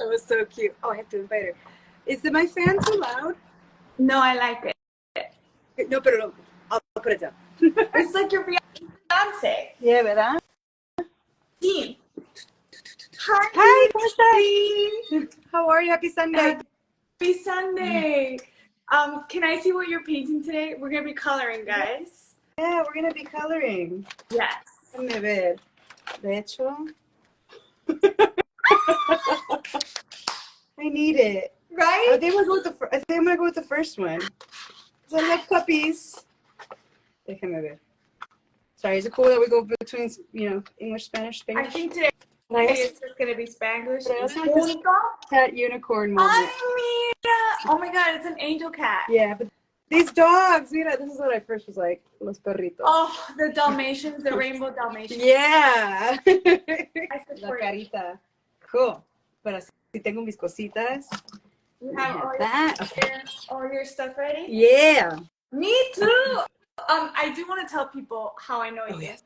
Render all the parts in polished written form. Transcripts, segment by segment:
was so cute. Oh, I have to invite her. Is my fan too loud? No, I like it. No, pero I'll put it down. It's like your fiance. Yeah, ¿verdad? Team. Hi, ¿cómo estás? How are you? Happy Sunday. Happy Sunday. Can I see what you're painting today? We're going to be coloring, guys. Yeah, we're going to be coloring. Yes. Déjame ver. De hecho, I need it. Right? I think I'm going to go with the first one. Because I love puppies. Déjame ver. Sorry, is it cool that we go between, English, Spanish, Spanish? I think today it's just going to be Spanglish. Cat unicorn moment. Ay, mira. Oh my God, it's an angel cat. Yeah, but these dogs, mira, this is what I first was like, los perritos. Oh, the Dalmatians, the rainbow Dalmatians. Yeah. I La carita. Cool. Pero si tengo mis cositas. You have all your stuff ready? Yeah. Me too. I do want to tell people how I know you. Yes.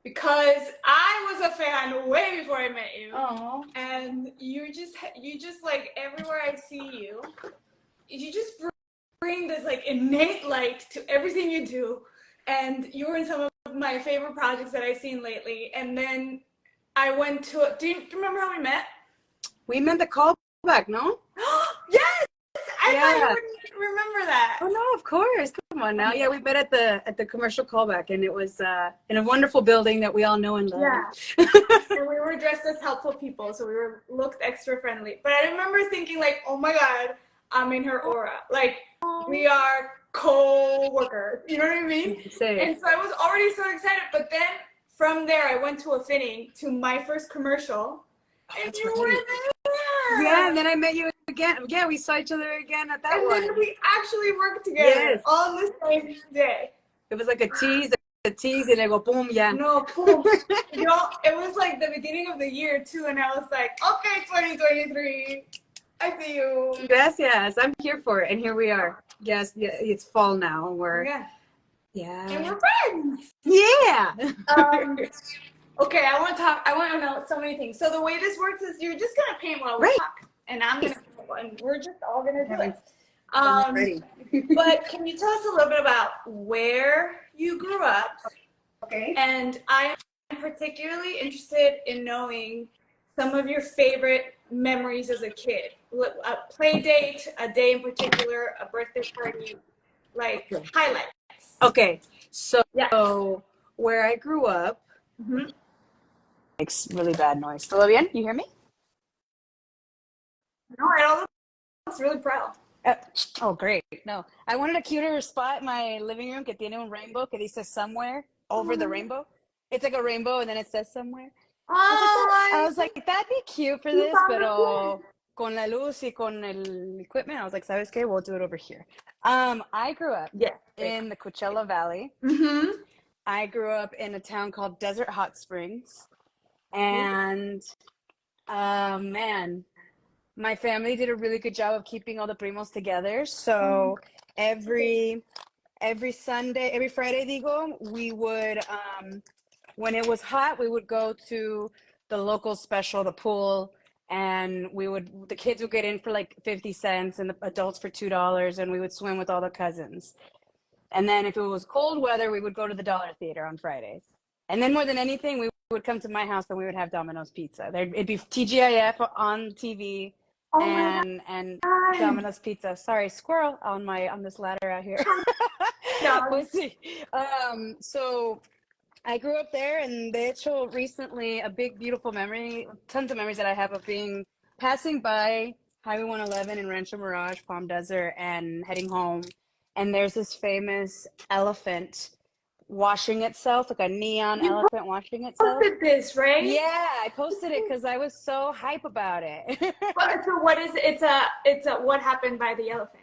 Because I was a fan way before I met you. Oh. And you just like everywhere I see you just bring this like innate light to everything you do. And you were in some of my favorite projects that I've seen lately. And then I went to, do you remember how we met? We met the callback, no? Yes! I thought you wouldn't remember that. Oh, no, of course. Come on now. Yeah, we met at the commercial callback, and it was in a wonderful building that we all know and love. Yeah. And we were dressed as helpful people, so we looked extra friendly. But I remember thinking, like, oh my God, I'm in her aura. Like, we are co-workers. You know what I mean? Same. And so I was already so excited. But then from there, I went to a fitting to my first commercial. And you were there. Yeah, and then I met you again. Yeah, we saw each other again at that one. And then we actually worked together on the same day. It was like a tease, and I go, boom, yeah. No, boom. It was like the beginning of the year, too, and I was like, okay, 2023, I see you. Yes, I'm here for it, and here we are. Yes, yeah, it's fall now, and we're... Yeah. And we're friends. Yeah. Okay, I want to know so many things. So the way this works is you're just going to paint while we talk. And I'm going to paint, and we're just all going to do it. But can you tell us a little bit about where you grew up? Okay. And I am particularly interested in knowing some of your favorite memories as a kid. A play date, a day in particular, a birthday party, like highlights. Okay, so where I grew up, makes really bad noise. ¿Todo bien? You hear me? No, I don't. It's really proud. Oh, great. No, I wanted a cuter spot in my living room que tiene un rainbow que dice somewhere over the rainbow. It's like a rainbow and then it says somewhere. I was like, that'd be cute for this, pero con la luz y con el equipment, I was like, ¿sabes qué? We'll do it over here. I grew up in the Coachella Valley. I grew up in a town called Desert Hot Springs. And, man, my family did a really good job of keeping all the primos together. So every Sunday, every Friday, we would, when it was hot, we would go to the local special, the pool, and the kids would get in for like 50 cents and the adults for $2, and we would swim with all the cousins. And then if it was cold weather, we would go to the Dollar Theater on Fridays. And then more than anything, we would come to my house and we would have Domino's Pizza. It'd be TGIF on TV and Domino's Pizza. Sorry, squirrel on this ladder out here. So I grew up there, and de hecho recently a big beautiful memory, tons of memories that I have of passing by Highway 111 in Rancho Mirage, Palm Desert, and heading home. And there's this famous elephant washing itself, like a neon elephant washing itself. You posted this, right? Yeah, I posted it because I was so hype about it. So what is it? It's a what happened by the elephant?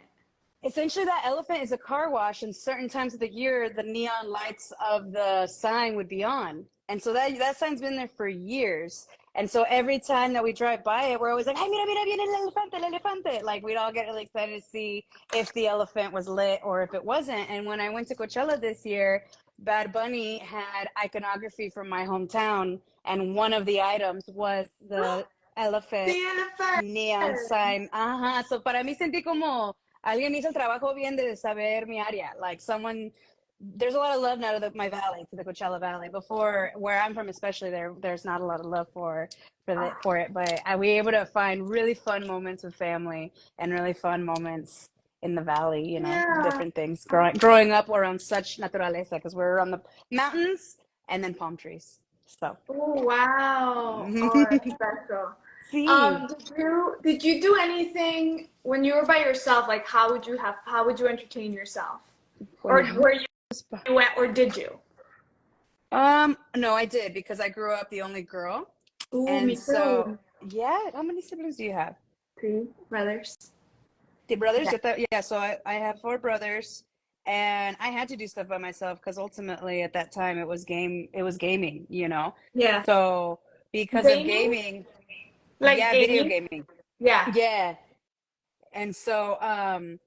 Essentially, that elephant is a car wash, and certain times of the year, the neon lights of the sign would be on. And so that sign's been there for years. And so every time that we drive by it, we're always like, hey, mira, mira, viene el elefante. Like, we'd all get really excited to see if the elephant was lit or if it wasn't. And when I went to Coachella this year, Bad Bunny had iconography from my hometown, and one of the items was the elephant, The elephant. neon sign. Ajá. So para mí sentí como alguien hizo el trabajo bien de saber mi área. Like someone, there's a lot of love now to my valley, to the Coachella Valley. Before, where I'm from, especially there's not a lot of love for it. But we were able to find really fun moments with family and really fun moments in the valley. You know, Yeah. different things. Growing up around such naturaleza, because we're around the mountains and then palm trees. So. Oh, wow. Oh, that's special. Sí. Did you do anything when you were by yourself? Like, how would you entertain yourself? Or were you went, or did you? No, I did, because I grew up the only girl. Ooh, And me so, too. yeah, how many siblings do you have? 3 brothers. The brothers? Yeah. Yeah, so I have 4 brothers, and I had to do stuff by myself because ultimately at that time it was gaming, you know? Yeah. So because of Gaming? gaming, Like yeah, video gaming? gaming. Yeah. Yeah. And so I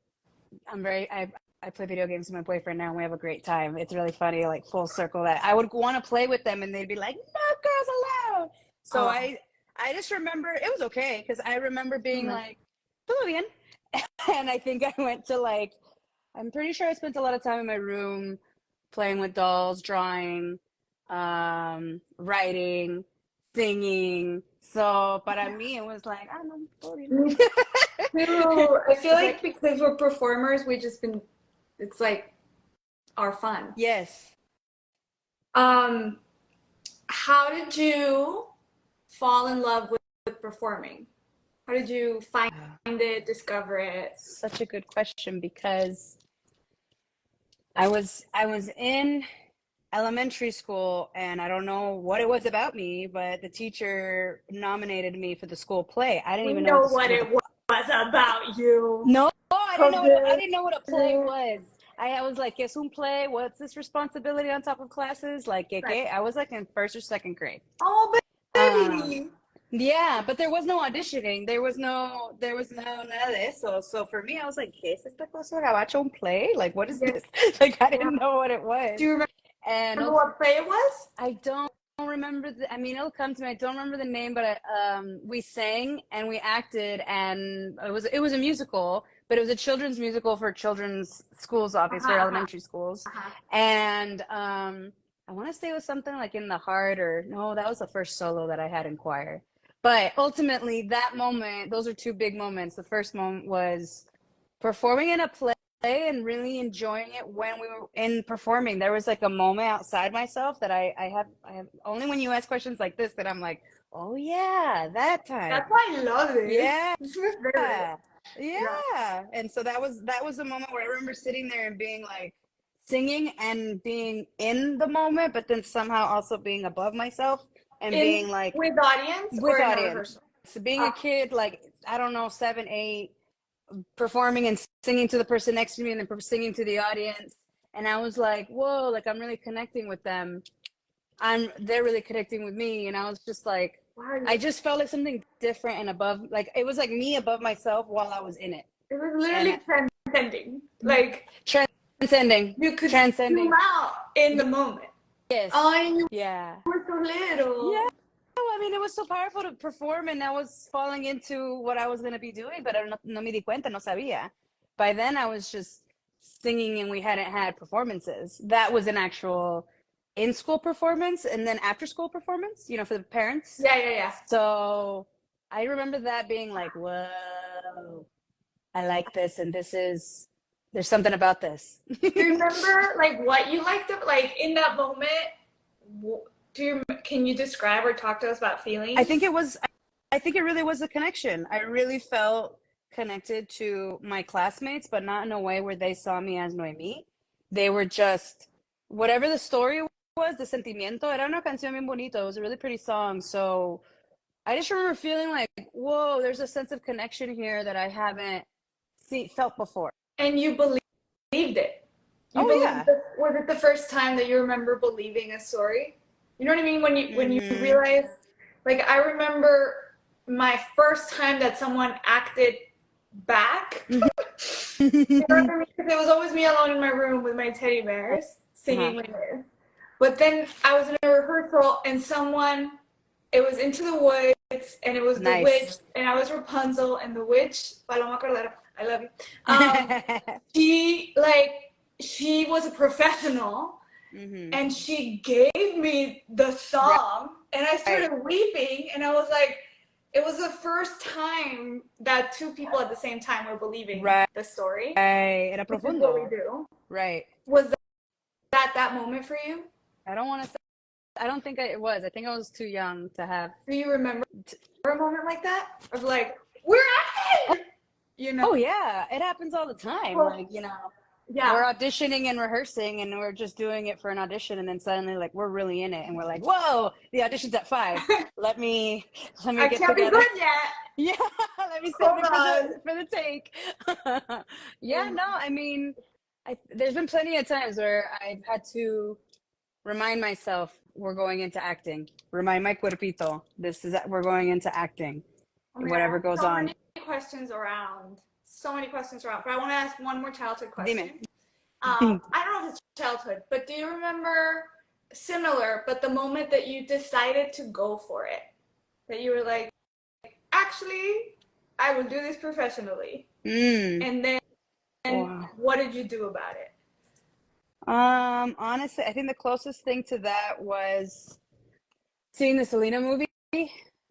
play video games with my boyfriend now, and we have a great time. It's really funny, like full circle that I would want to play with them and they'd be like, "No girls allowed." So Oh. I just remember it was okay, because I remember being like, "Todo bien." And I think I went to like, I'm pretty sure I spent a lot of time in my room playing with dolls, drawing, writing, singing. So para mí it was like, I don't know, todo bien. Too. I feel It's like because we're performers, it's like our fun. yes. How did you fall in love with performing? How did you find it, discover it? Such a good question, because I was in elementary school, and I don't know what it was about me, but the teacher nominated me for the school play. I didn't We even know know what it was about you. No, I didn't know what a play was. I was like, "Es un play? What's this responsibility on top of classes? Like, Right. I was like in 1st or 2nd grade. Oh, baby. Yeah, but there was no auditioning. There was no nada de eso. So for me, I was like, ¿Qué es esta cosa? Gabacho, un play? Like, what is Yes. this? Like, I didn't know what it was. Do you remember And what play it was? I don't remember I mean, it'll come to me. I don't remember the name, but we sang and we acted, and it was a musical, but it was a children's musical for children's schools, obviously, or elementary schools. And I want to say it was something like In the Heart, or no, that was the first solo that I had in choir. But ultimately, that moment, those are 2 big moments. The first moment was performing in a play and really enjoying it when we were in performing. There was like a moment outside myself that I have only when you ask questions like this that I'm like, oh yeah, that time. That's why I love this. Yeah. This is my favorite. Yeah. And so that was a moment where I remember sitting there and being like singing and being in the moment, but then somehow also being above myself and being like with audience with or in a audience. rehearsal? So being a kid, like, I don't know, 7, 8, performing and singing to the person next to me and then singing to the audience, and I was like, whoa, like I'm really connecting with them, they're really connecting with me, and I was just like, wow, I just felt like something different and above, like it was like me above myself while I was in it. It was literally transcending, like transcending. You could zoom out in the moment. Yes. Oh, and you yeah. were so little. Yeah. I mean, it was so powerful to perform, and I was falling into what I was going to be doing, but no me di cuenta, no sabía. By then, I was just singing, and we hadn't had performances. That was an actual in-school performance, and then after-school performance, you know, for the parents. Yeah. So I remember that being like, whoa, I like this, and there's something about this. Do you remember, like, what you liked, like, in that moment? Can you describe or talk to us about feelings? I think it really was a connection. I really felt connected to my classmates, but not in a way where they saw me as Noemi. They were just, whatever the story was, the sentimiento, era una canción bien bonita. It was a really pretty song. So I just remember feeling like, whoa, there's a sense of connection here that I haven't felt before. And you believed it. Yeah. Was it the first time that you remember believing a story? You know what I mean? When you realize, like, I remember my first time that someone acted back. You know what I mean? Because it was always me alone in my room with my teddy bears singing like this. But then I was in a rehearsal, and it was Into the Woods, and it was the Nice. witch, and I was Rapunzel, and the witch, Paloma Cordero, I love you. She was a professional, and she gave me the song, and I started weeping, and I was like, it was the first time that two people at the same time were believing the story. Era Which is profundo. what we do. Right. Was that moment for you? I don't want to say, I don't think it was. I think I was too young to have. Do you remember a moment like that? Of like, we're at it! You know? Oh, yeah. It happens all the time. Well, like, you know, yeah. we're auditioning and rehearsing, and we're just doing it for an audition, and then suddenly, like, we're really in it, and we're like, whoa, the audition's at 5. Let me I get can't together. be good yet. Yeah, let me save it for the take. Yeah, no, I mean, there's been plenty of times where I've had to remind myself we're going into acting. Remind my cuerpito, we're going into acting. Whatever goes on. So many questions around. But I want to ask one more childhood question. Dime. I don't know if it's childhood, but do you remember similar, but the moment that you decided to go for it? That you were like, actually, I will do this professionally. And then what did you do about it? Honestly, I think the closest thing to that was seeing the Selena movie.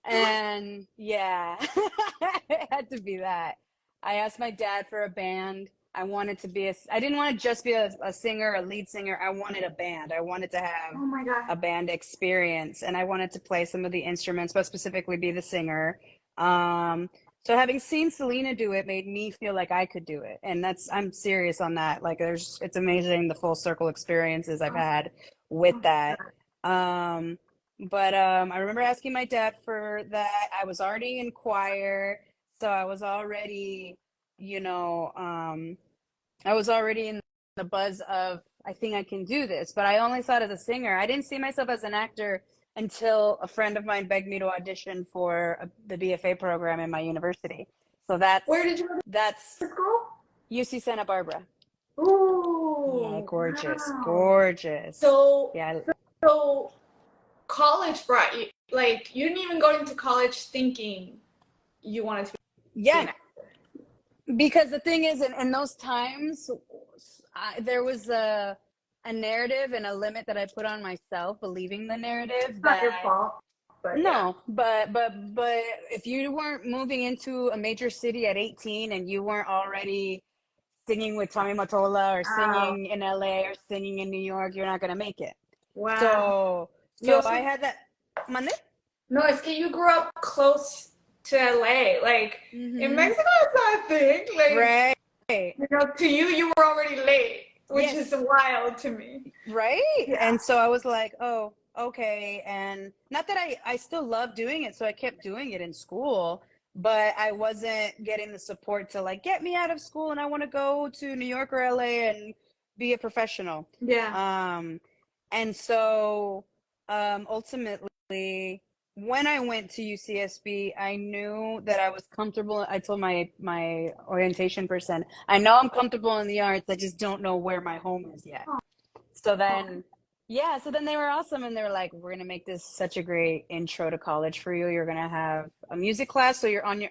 And yeah, it had to be that. I asked my dad for a band. I wanted to be I didn't want to just be a singer, a lead singer. I wanted a band. I wanted to have a band experience, and I wanted to play some of the instruments, but specifically be the singer. So having seen Selena do it made me feel like I could do it. And I'm serious on that. Like it's amazing the full circle experiences I've had with that. But I remember asking my dad for that. I was already in choir, so I was already, you know, I was already in the buzz of, I think I can do this, but I only saw it as a singer. I didn't see myself as an actor until a friend of mine begged me to audition for the BFA program in my university. So Where did you go to school? UC Santa Barbara. Ooh, yeah, gorgeous, wow. gorgeous. So yeah. So college brought you, like, you didn't even go into college thinking you wanted to be an actor. Because the thing is, in those times, there was a narrative and a limit that I put on myself, believing the narrative. It's not your fault. But no, but if you weren't moving into a major city at 18 and you weren't already singing with Tommy Mottola or singing in LA or singing in New York, you're not gonna make it. Wow. So I had that. Mande? No, it's because you grew up close to LA. Like, in Mexico, it's not a thing. Like, right. You know, to you, you were already late, which is wild to me. Right? Yeah. And so I was like, oh, okay. And not that I still love doing it, so I kept doing it in school, but I wasn't getting the support to, like, get me out of school and I want to go to New York or LA and be a professional. Yeah. And so ultimately, when I went to UCSB, I knew that I was comfortable. I told my orientation person, I know I'm comfortable in the arts. I just don't know where my home is yet. So then, so then they were awesome. And they were like, we're going to make this such a great intro to college for you. You're going to have a music class. So you're on your,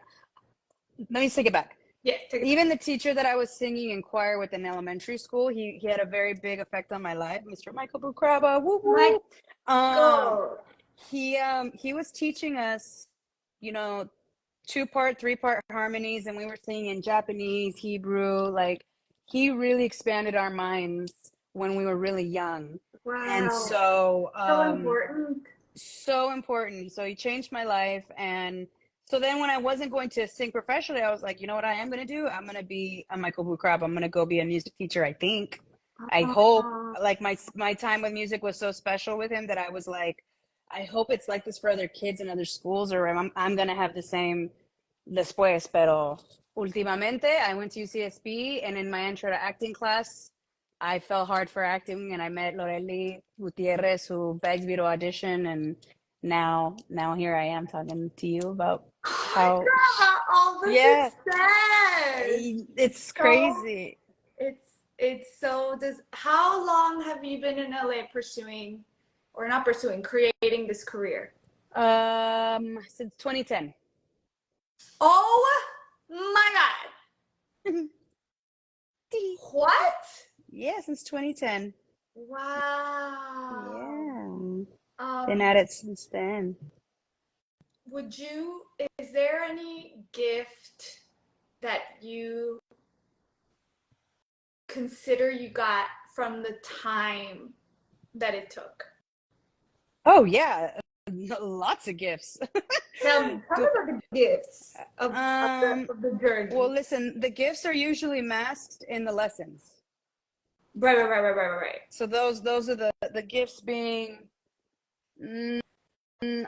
let me take it back. Yeah. Even the teacher that I was singing in choir with in elementary school, he had a very big effect on my life, Mr. Michael Bukraba. Woo woo. He was teaching us, you know, 2-part, 3-part harmonies, and we were singing in Japanese, Hebrew. Like, he really expanded our minds when we were really young. Wow. And so important. So important. So he changed my life. And so then when I wasn't going to sing professionally, I was like, you know what I am going to do? I'm going to be a Michael Bukrab. I'm going to go be a music teacher, I think. I hope. Like, my time with music was so special with him that I was like, I hope it's like this for other kids in other schools, or I'm going to have the same después. Pero últimamente, I went to UCSB, and in my intro to acting class, I fell hard for acting, and I met Loreli Gutierrez, who begged me to audition, and now here I am talking to you about how all the success. It's crazy. It's so how long have you been in LA creating this career? Since 2010. Oh my God. What? Yeah, since 2010. Wow. Yeah. Been Um, at it since then. is there any gift that you consider you got from the time that it took? Oh yeah, lots of gifts. Tell me Go- about the gifts Um, of the well, journey. listen, the gifts are usually masked in the lessons. Right. So those are the gifts being, mm,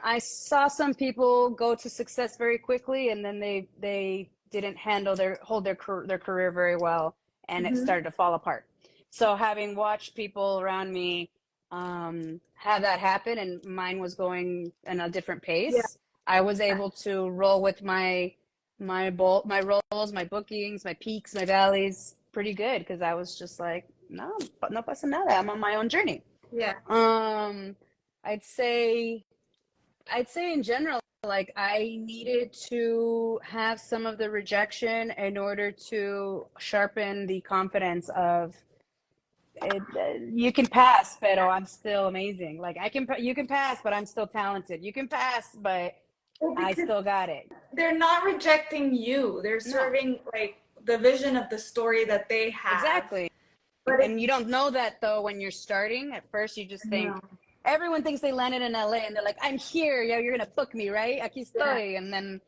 I saw some people go to success very quickly, and then they didn't hold their career very well, and it Mm-hmm. started to fall apart. So having watched people around me have that happen, and mine was going in a different Yeah. pace, I was able to roll with my rolls, my bookings, my peaks, my valleys pretty good because I was just like, no, no pasa nada. I'm on my own journey. Yeah. Um, I'd say I'd say in general, like I needed to have some of the rejection in order to sharpen the confidence of it. You can pass, pero I'm still amazing. Like you can pass, but I'm still talented. You can pass, but Well, I because still got it. they're not rejecting you. They're No, serving like the vision of the story that they have. exactly. But And you don't know that though when you're starting. At first, you just no. think everyone thinks they landed in LA and they're like, "I'm here, yo, you're gonna book me, right? Aquí Yeah. estoy." And then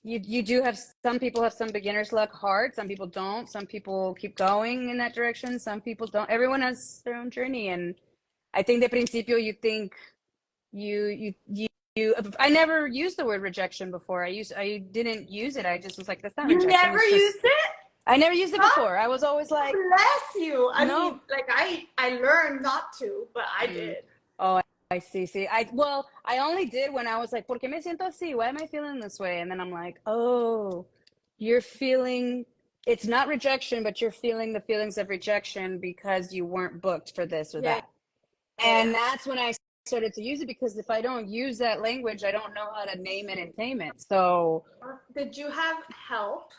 you do have some people have some beginner's luck hard, some people don't, some people keep going in that direction, some people don't. Everyone has their own journey, and I think de principio you think you I never used the word rejection before. I didn't use it. I just was like, that's not You rejection, never it's just used it? I never used it Huh? before. I was always like, Bless you. I no. mean, like I learned not to, but I Mm. did. Oh, I see. See, I only did when I was like, ¿por qué me siento así? Why am I feeling this way? And then I'm like, oh, you're feeling it's not rejection, but you're feeling the feelings of rejection because you weren't booked for this or Yeah, that. yeah. And that's when I started to use it because if I don't use that language, I don't know how to name it and tame it. So, Did you have help,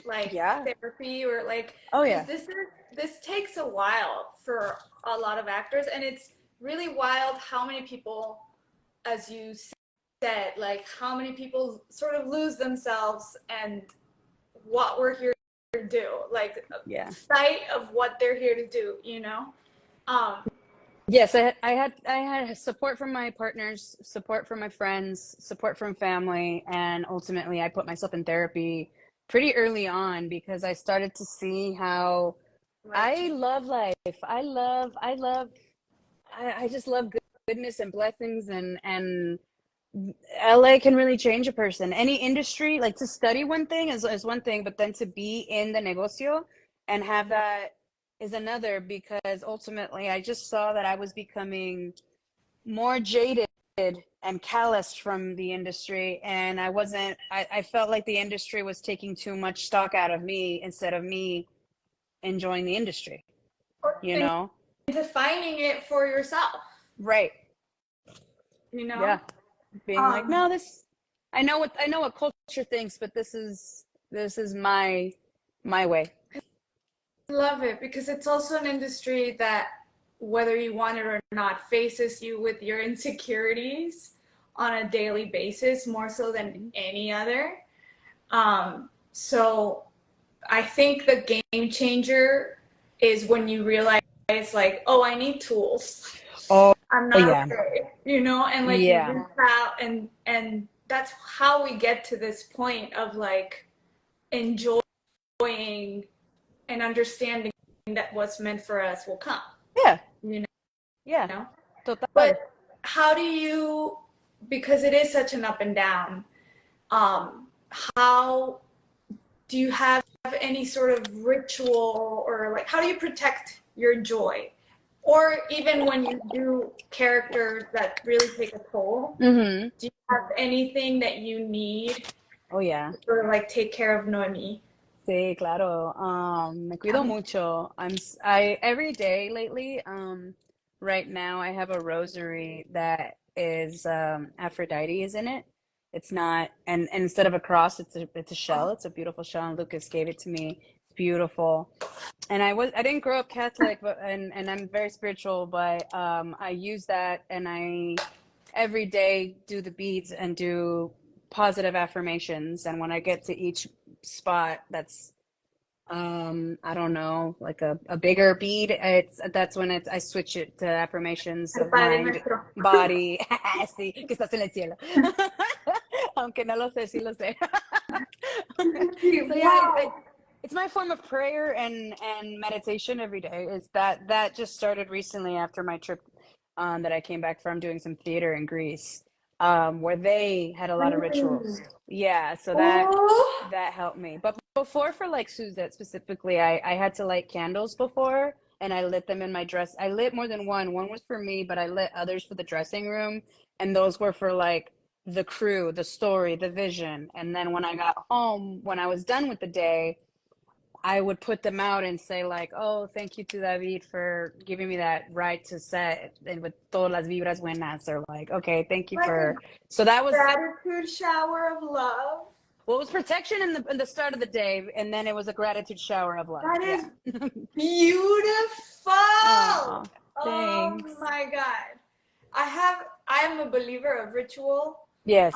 like yeah. therapy or like, Oh, because yeah. this takes a while for a lot of actors, and it's really wild how many people, as you said, like how many people sort of lose themselves and what we're here to do, like Yeah. sight of what they're here to do, you know? Um, Yes, I had support from my partners, support from my friends, support from family, and ultimately I put myself in therapy pretty early on because I started to see how life I change. love life. I just love goodness and blessings and LA can really change a person. Any industry, like to study one thing is one thing, but then to be in the negocio and have that is another because ultimately I just saw that I was becoming more jaded and calloused from the industry and I felt like the industry was taking too much stock out of me instead of me enjoying the industry, you And know? defining it for yourself, Right. you know? Yeah. Being like, Um, no, this I know what culture thinks, but this is my way. Love it because it's also an industry that, whether you want it or not, faces you with your insecurities on a daily basis more so than Mhm. any other. So I think the game changer is when you realize, like, oh, I need tools. Oh, I'm oh not yeah. okay, you know, and like you Yeah. reach out, and that's how we get to this point of like enjoying and understanding that what's meant for us will come, Yeah. you Yeah. know. Total. But how do you, because it is such an up and down, how do you have any sort of ritual, or like how do you protect your joy, or even when you do characters that really take a toll, Mhm. do you have anything that you need Oh yeah. to sort of like take care of Noemi? Sí, claro. Me cuido mucho. I every day lately, right now I have a rosary that is Aphrodite is in it. It's not, and instead of a cross, it's a shell. It's a beautiful shell, and Lucas gave it to me. It's beautiful. And I didn't grow up Catholic, but and I'm very spiritual, but I use that, and I every day do the beads and do positive affirmations. And when I get to each spot that's I don't know, like a bigger bead, that's when I switch it to affirmations El of Padre mind, Nuestro. body. Sí, que estás en el cielo. Aunque no lo sé, sí lo sé. So yeah, Wow. it's my form of prayer and meditation every day. Is that just started recently after my trip that I came back from doing some theater in Greece, where they had a lot of rituals. Yeah, so Oh, that helped me. But before, for like Suzette specifically, I had to light candles before, and I lit them in my dress. I lit more than one. One was for me, but I lit others for the dressing room, and those were for like the crew, the story, the vision. And then when I got home, when I was done with the day, I would put them out and say like, "Oh, thank you to David for giving me that right to set and with todas las vibras buenas," or like, "Okay, thank you like a for." So that was gratitude shower of love. well, it was protection in the start of the day, and then it was a gratitude shower of love. That is Yeah. beautiful. Oh, Oh thanks. my God. I am a believer of ritual. Yes.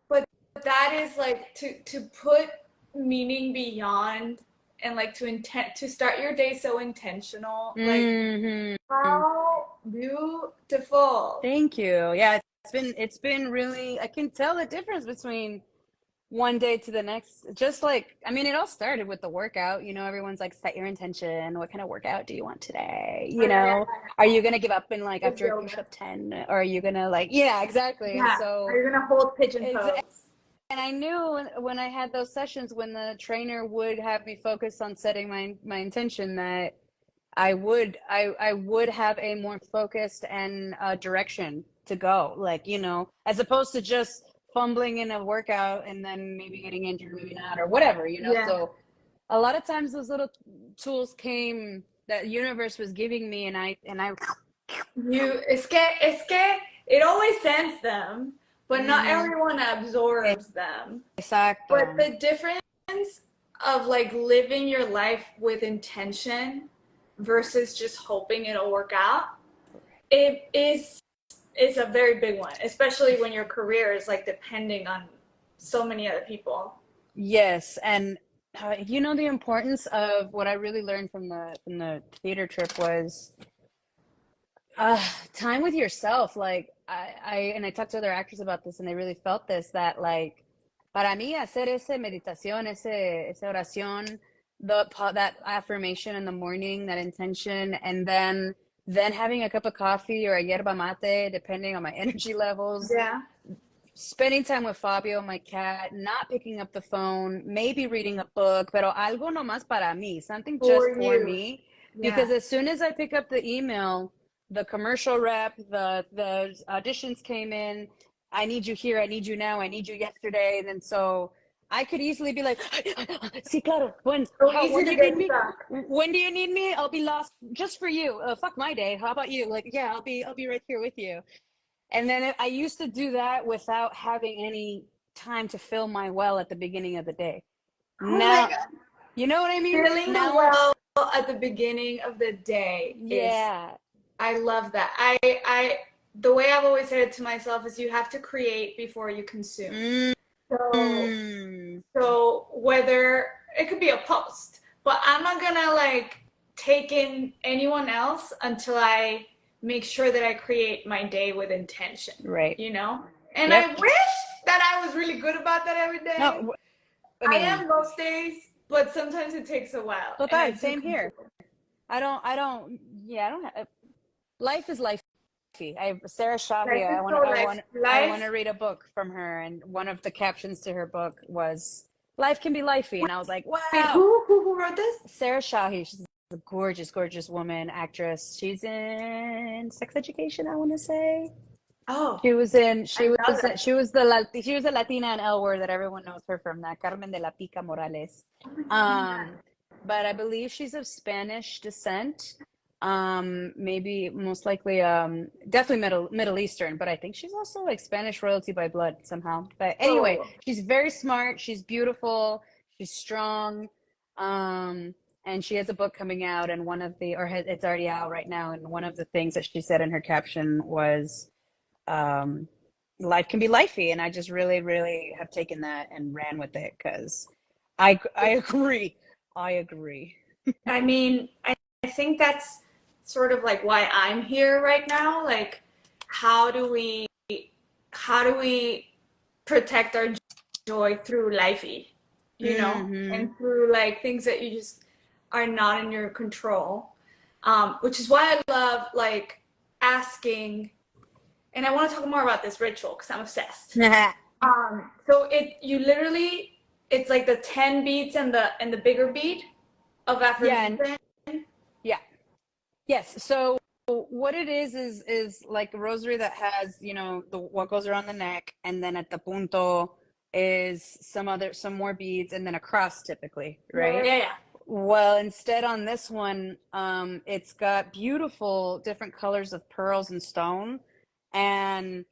But that is like to put meaning beyond and like to start your day so intentional. Like Hmm. how beautiful. Thank you. Yeah, it's been really, I can tell the difference between one day to the next. Just like, I mean, it all started with the workout. Everyone's like, set your intention. What kind of workout do you want today? Oh, yeah, Are you gonna give up in like with after a yoga. push-up 10? Or are you gonna like, yeah, exactly. And Yeah. Are so you gonna hold pigeon it's, pose? and I knew when I had those sessions, when the trainer would have me focus on setting my intention, that I would have a more focused and direction to go, like, as opposed to just fumbling in a workout and then maybe getting injured, maybe not, or whatever. Yeah. So a lot of times those little tools came that universe was giving me, and I Es que it always sends them, but not mm-hmm, everyone absorbs them. But exacto. the difference of like living your life with intention versus just hoping it'll work out, it is a very big one, especially when your career is like depending on so many other people. Yes, and the importance of what I really learned from the theater trip was time with yourself. Like I talked to other actors about this, and they really felt this, that like para mí hacer ese meditación, ese oración, that affirmation in the morning, that intention, and then having a cup of coffee or a yerba mate, depending on my energy levels, Yeah. spending time with Fabio, my cat, not picking up the phone, maybe reading a book, pero algo nomás para mí, something just For for you. me. Yeah. Because as soon as I pick up the email, the commercial rep, the auditions came in. I need you here. I need you now. I need you yesterday. And then so I could easily be like, sí, claro. So easy When do to you need get me? stuck. When do you need me? I'll be lost just for you. Fuck my day. How about you? Like, yeah, I'll be right here with you. And then I used to do that without having any time to fill my well at the beginning of the day. Oh my Now, God. you know what I mean? Feeling the Now, well at the beginning of the day is, yeah. I love that. The way I've always said it to myself is you have to create before you consume. So, Mm. so whether it could be a post, but I'm not gonna like take in anyone else until I make sure that I create my day with intention, Right. you know? And I Yep. wish that I was really good about that every day. No, I I mean, am most days, but sometimes it takes a while and I total, do same here. consume. Yeah, I don't have, life is lifey. Sarah Life Shahia, is so I want life. to read a book from her, and one of the captions to her book was, "Life can be lifey," and I was like, Wait, wow. who wrote this? Sarah Shahi, she's a gorgeous, gorgeous woman, actress. She's in Sex Education, I want to say. Oh, She was in, I love that. she was the Latina in L Word that everyone knows her from, that Carmen de la Pica Morales. Oh my God. Um, but I believe she's of Spanish descent. maybe most likely, definitely Middle Eastern, but I think she's also like Spanish royalty by blood somehow. But anyway, Oh, she's very smart, she's beautiful, she's strong, um, and she has a book coming out, and it's already out right now, and one of the things that she said in her caption was, um, life can be lifey, and I just really, really have taken that and ran with it because I agree. I agree. I mean, I think that's sort of like why I'm here right now. Like, how do we how do we protect our joy through lifey, you know, Hmm. and through like things that you just are not in your control. Which is why I love like asking, and I want to talk more about this ritual because I'm obsessed. So you literally, it's like the 10 beads and the bigger bead of Yeah, and affirmation. yeah. Yes. So what it is like a rosary that has, the what goes around the neck, and then at the punto is some more beads, and then a cross typically, Yeah, yeah, right? yeah, yeah. Well, instead on this one, it's got beautiful different colors of pearls and stone, and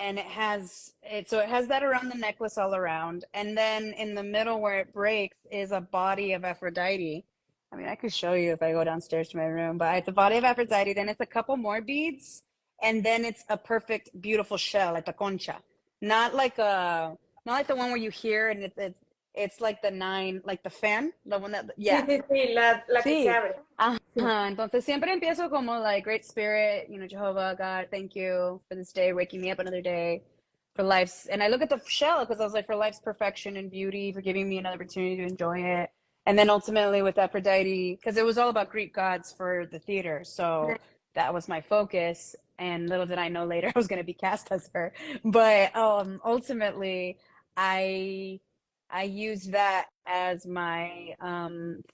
it has that around the necklace all around, and then in the middle where it breaks is a body of Aphrodite. I mean, I could show you if I go downstairs to my room, but it's a body of Aphrodite, then it's a couple more beads, and then it's a perfect beautiful shell, like a concha, not like a not like the one where you hear and it's like the nine, like the fan, the one that, Sí, yeah. sí, sí, la que se Sí, abre. Sí. ajá, entonces siempre empiezo como like, great spirit, Jehovah, God, thank you for this day, waking me up another day, for life's, and I look at the shell because I was like, for life's perfection and beauty, for giving me another opportunity to enjoy it. And then ultimately with Aphrodite, because it was all about Greek gods for the theater, so that was my focus. And little did I know later I was going to be cast as her. But ultimately, I I used that as my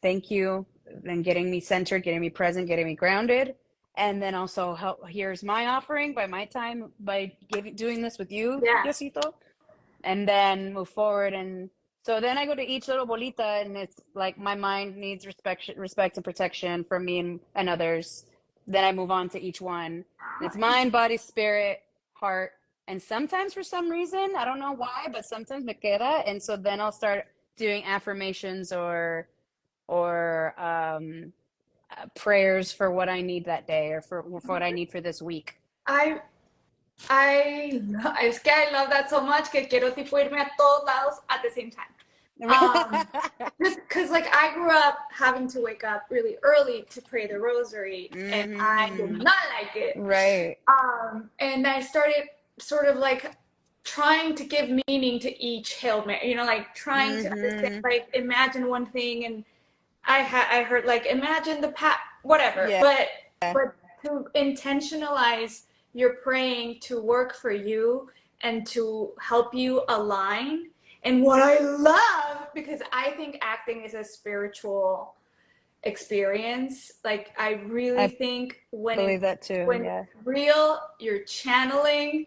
thank you, and getting me centered, getting me present, getting me grounded. And then also help, here's my offering by my time by doing this with you, Yeah. Diosito, and then move forward. And so then I go to each little bolita, and it's like my mind needs respect and protection from me and others. Then I move on to each one. And it's mind, body, spirit, heart, and sometimes for some reason, I don't know why, but sometimes me queda. And so then I'll start doing affirmations or prayers for what I need that day, or for what I need for this week. I, es que I love that so much que quiero tipo irme a todos lados at the same time. Just because like I grew up having to wake up really early to pray the rosary, and I did Mm-hmm. not like it. Right. And I started sort of like trying to give meaning to each Hail Mary, you know, like trying to understand, Mm-hmm. like imagine one thing, and I heard like imagine whatever, Yeah. but to intentionalize your praying to work for you and to help you align. And what I love, because I think acting is a spiritual experience. Like I really I think believe that too. when Yeah. it's real, you're channeling,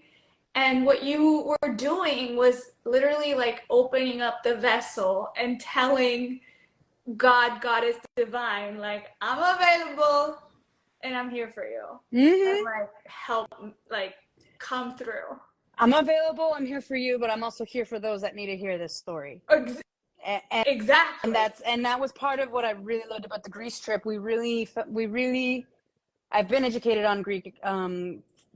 and what you were doing was literally like opening up the vessel and telling God, Goddess divine, like I'm available and I'm here for you. And Mm-hmm. like help, like come through. I'm available. I'm here for you, but I'm also here for those that need to hear this story. Ex- And exactly. that was part of what I really loved about the Greece trip. I've been educated on Greek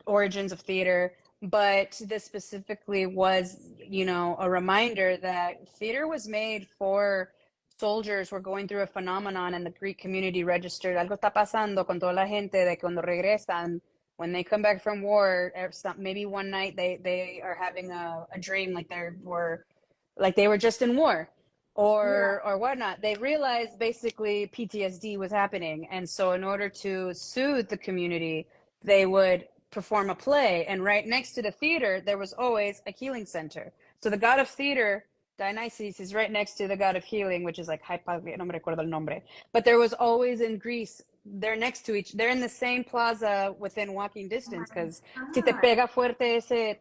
origins of theater, but this specifically was, a reminder that theater was made for soldiers who were going through a phenomenon, and the Greek community registered algo está pasando con toda la gente de cuando regresan, when they come back from war, maybe one night they are having a dream like they were just in war, Yeah. or whatnot. They realized basically PTSD was happening, and so in order to soothe the community, they would perform a play, and right next to the theater there was always a healing center. So the god of theater, Dionysus, is right next to the god of healing, which is like no me recuerdo el nombre, but there was always in Greece, they're in the same plaza within walking Oh distance, my because si te God. pega fuerte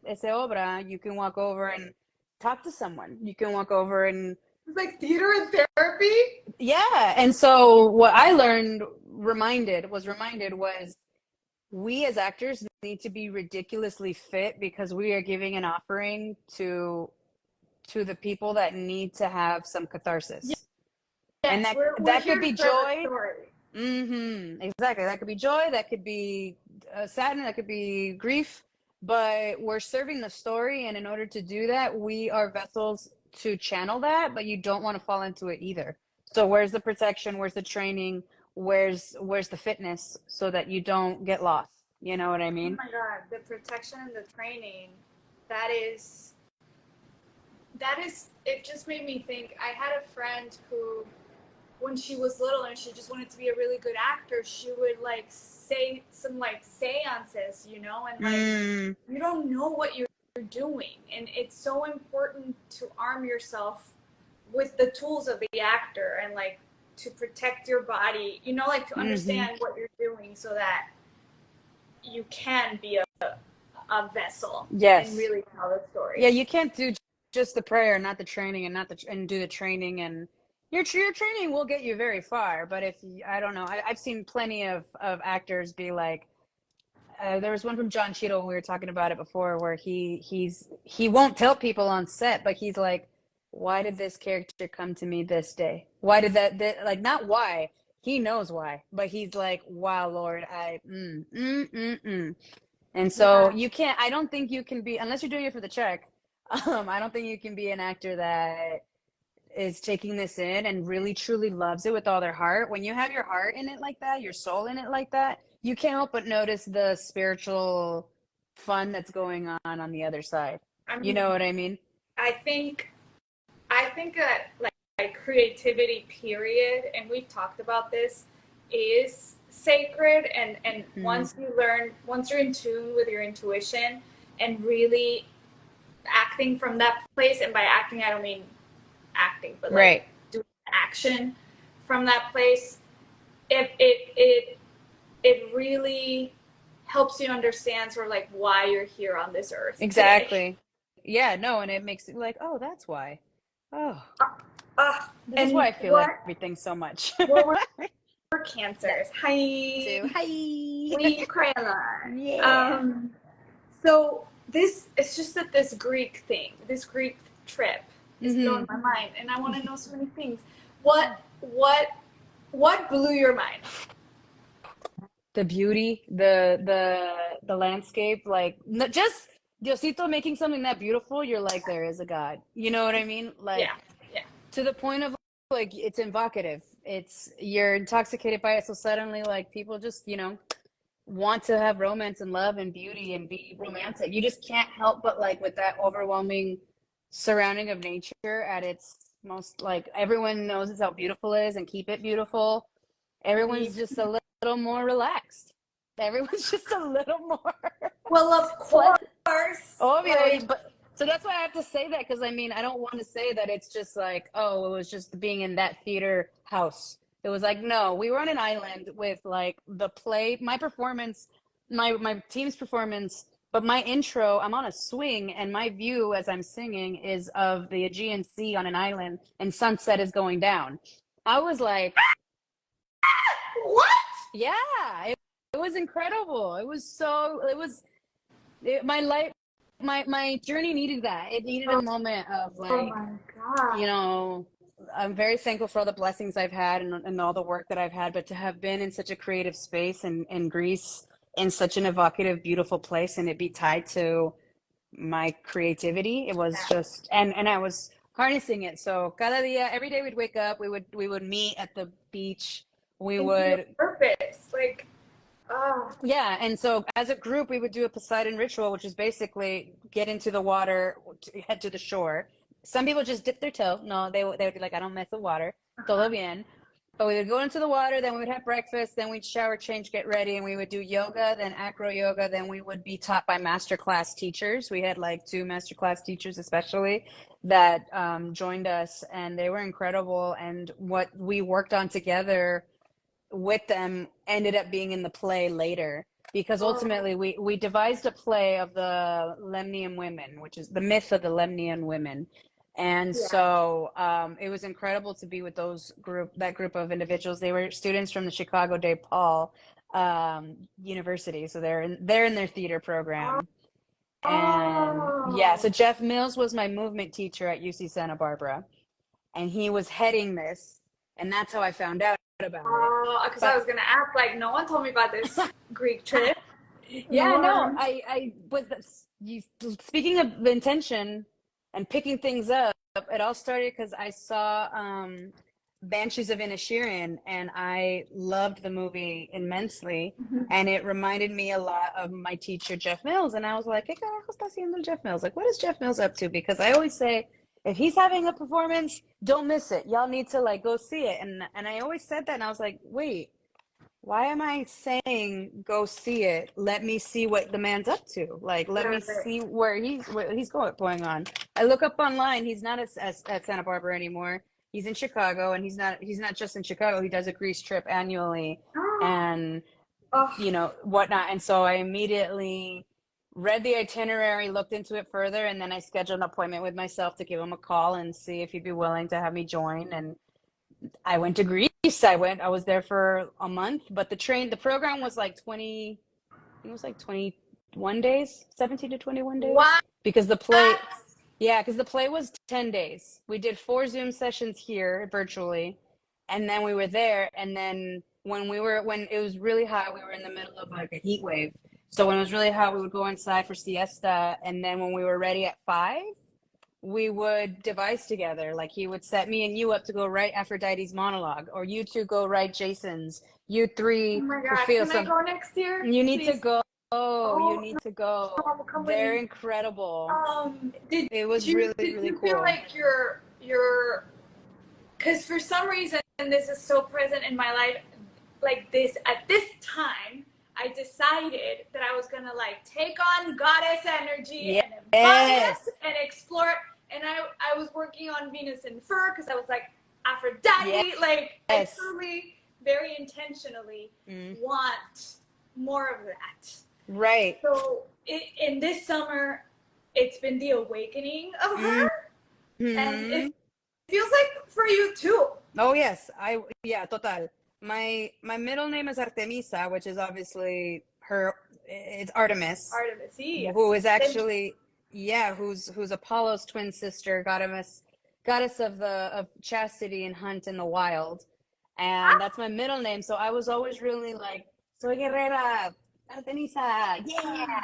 ese obra, you can walk over and talk to someone. You can walk over and It's like theater and therapy. Yeah. And so what I learned, was we as actors need to be ridiculously fit because we are giving an offering to the people that need to have some catharsis. And Yes, that we're that could here be to serve a joy. story. Exactly. That could be joy, that could be sadness, that could be grief, but we're serving the story, and in order to do that, we are vessels to channel that, but you don't want to fall into it either. So where's the protection? Where's the training? Where's the fitness so that you don't get lost? You know what I Oh mean? my God, the protection and the training, that is, it just made me think. I had a friend who, when she was little and she just wanted to be a really good actor, she would like say some like seances, you know, and like you don't know what you're doing. And it's so important to arm yourself with the tools of the actor and like to protect your body, you know, like to understand what you're doing so that you can be a vessel and Yes. really tell the story. Yeah, you can't do just the prayer, not the training, and not the and do the training, and your training will get you very far. But if I don't know, I've seen plenty of actors be like, there was one from John Cheadle. We were talking about it before, where he won't tell people on set, but he's like, why did this character come to me this day? Why did that like not why? He knows why, but he's like, wow, Lord, and so Yeah. you can't, I don't think you can be, unless you're doing it for the check, I don't think you can be an actor that is taking this in and really truly loves it with all their heart. When you have your heart in it like that, your soul in it like that, you can't help but notice the spiritual fun that's going on the other side. I You mean, know what I mean? I think that like creativity period, and we've talked about this, is sacred, and once you're in tune with your intuition and really acting from that place, and by acting I don't mean acting, but like Right. doing action from that place, it really helps you understand sort of like why you're here on this earth today. Exactly. Yeah, no, and it makes it like, oh, that's why. Oh, this is And why I feel everything so much. we're cancers. That Hi. too. Hi. We cry a lot. Yeah. So this, it's just that this Greek trip is blowing Mm-hmm. my mind, and I want to know so many things. What blew your mind? The beauty, the landscape, like just Diosito making something that beautiful, you're like, there is a God. You know what I mean? Like Yeah, yeah. to the point of like it's evocative. It's you're intoxicated by it, so suddenly like people just, want to have romance and love and beauty and be romantic. You just can't help but like with that overwhelming surrounding of nature at its most like everyone knows how beautiful it is and keep it beautiful. We, Everyone's just a little more relaxed. Everyone's just a little more well, of pleasant. course, Obviously, like but so that's why I have to say that because I mean I don't want to say that it's just like oh it was just being in that theater house. It was like no, we were on an island with like the play, my performance, my team's performance, but my intro, I'm on a swing and my view as I'm singing is of the Aegean Sea on an island and sunset is going down. I was like, what? yeah, it was incredible. My life, my journey needed that. It needed a moment of Oh like, my god. you know, I'm very thankful for all the blessings I've had and all the work that I've had, but to have been in such a creative space in Greece, in such an evocative, beautiful place, and it be tied to my creativity, it was just, and I was harnessing it. So cada dia, every day we'd wake up, we would meet at the beach. We Into your would purpose, like, oh, Yeah, and so as a group, we would do a Poseidon ritual, which is basically get into the water, head to the shore. Some people just dip their toe. No, they would be like, I don't mess with water. Todo bien. But we would go into the water, then we would have breakfast, then we'd shower, change, get ready, and we would do yoga, then acro yoga, then we would be taught by master class teachers. We had like two master class teachers, especially, that joined us, and they were incredible. And what we worked on together with them ended up being in the play later because oh, ultimately we devised a play of the Lemnian women, which is the myth of the Lemnian women. And Yeah. so it was incredible to be with that group of individuals. They were students from the Chicago DePaul University, so they're in their theater program. And yeah, so Oh, Jeff Mills was my movement teacher at UC Santa Barbara, and he was heading this, and that's how I found out about it. because I But was gonna ask, like, no one told me about this Greek trip. No yeah, no, one. I was you speaking of intention and picking things up, it all started because I saw Banshees of Inisherin, and I loved the movie immensely, and it reminded me a lot of my teacher Jeff Mills, and I was like, ¿Qué carajo está haciendo Jeff Mills? Like, what is Jeff Mills up to? Because I always say, if he's having a performance, don't miss it. Y'all need to like go see it, and I always said that, and I was like, wait. Why am I saying go see it? Let me see what the man's up to. Like, let me Right. see what he's going on. I look up online. He's not at Santa Barbara anymore. He's in Chicago, and he's not just in Chicago. He does a Greece trip annually, and Oh, whatnot. And so I immediately read the itinerary, looked into it further, and then I scheduled an appointment with myself to give him a call and see if he'd be willing to have me join. And I went to Greece. I was there for a month, but the program was like 20, I think it was like 21 days, 17 to 21 days. what? Because the play, yeah, because the play was 10 days. We did 4 Zoom sessions here virtually, and then we were there. And then when it was really hot, we were in the middle of like a heat wave. So when it was really hot, we would go inside for siesta. And then when we were ready at 5, we would devise together. Like he would set me and you up to go write Aphrodite's monologue, or you two go write Jason's. You Oh three my will God, feel can I some. go next year, You need to please? go. You Oh, need to go. come with They're me. incredible. Did It was you really, did really you feel cool. like you're because for some reason, and this is so present in my life, like this at this time, I decided that I was gonna like take on goddess energy and embody Yes. it and explore it. And I was working on Venus in fur because I was like Aphrodite, like I Yes. truly, very intentionally want more of that. Right. So in this summer, it's been the awakening of her, and it feels like for you too. Oh yes. Yeah, total. My middle name is Artemisa, which is obviously it's Artemis, Artemis, sí. who is actually, yeah, who's Apollo's twin sister, goddess of chastity and hunt in the wild. And that's my middle name. So I was always really like, soy guerrera, Artemisa, yeah.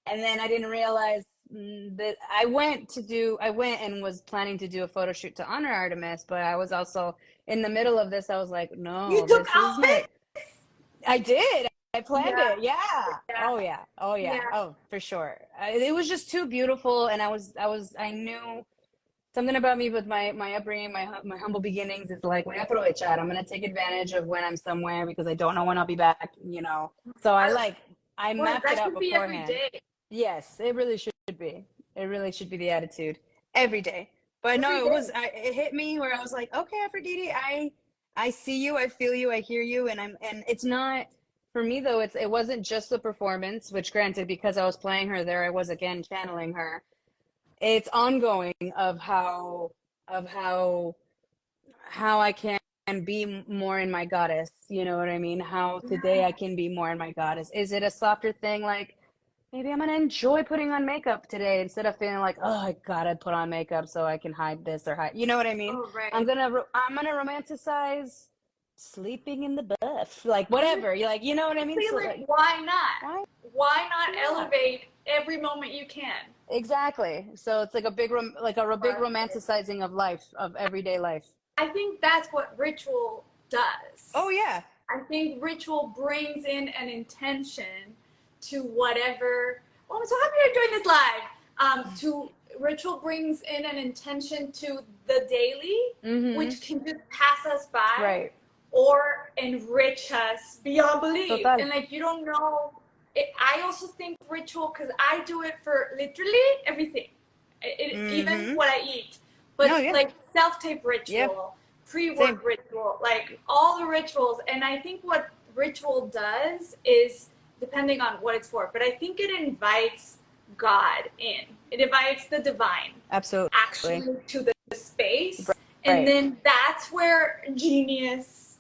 And then I didn't realize that I went and was planning to do a photo shoot to honor Artemis, but I was also in the middle of this. I was like, You no, took this is my, outfits? I did. I planned Yeah, it. Yeah. yeah, Oh yeah. Oh yeah. yeah. Oh, for sure. It was just too beautiful, and I knew something about me with my upbringing, my humble beginnings is like, voy a aprovechar. I'm gonna take advantage of when I'm somewhere because I don't know when I'll be back. So I Boy, mapped it that out should be every beforehand. day. Yes, it really should be. It really should be the attitude every day. But Every no, day. it hit me where I was like, okay, Aphrodite, I see you, I feel you, I hear you, and it's not for me though. It wasn't just the performance, which granted, because I was playing her there, I was again channeling her. It's ongoing of how I can be more in my goddess. You know what I mean? How today I can be more in my goddess. Is it a softer thing like maybe I'm gonna enjoy putting on makeup today instead of feeling like, oh, I gotta put on makeup so I can hide this or hide. You know what I mean? Oh, right. I'm gonna romanticize sleeping in the buff, like whatever. You like, you know what I mean? Honestly, So like, like, why not? why? Why not Yeah, elevate every moment you can? exactly. So it's like big romanticizing of life, of everyday life. I think that's what ritual Oh does. yeah. I think ritual brings in an intention to whatever. Oh, I'm so happy you're doing this live. To ritual brings in an intention to the daily, Mm-hmm. which can just pass us by Right. or enrich us beyond belief. Total. And like you don't know. I also think ritual because I do it for literally everything, even Mm-hmm. what I eat. No, But yeah. like self-tape Yeah. ritual, Same. pre-work ritual, like all the rituals. And I think what ritual does is, depending on what it's for, but I think it invites God in. It invites the divine Absolutely. actually to the space, and Right. then that's where genius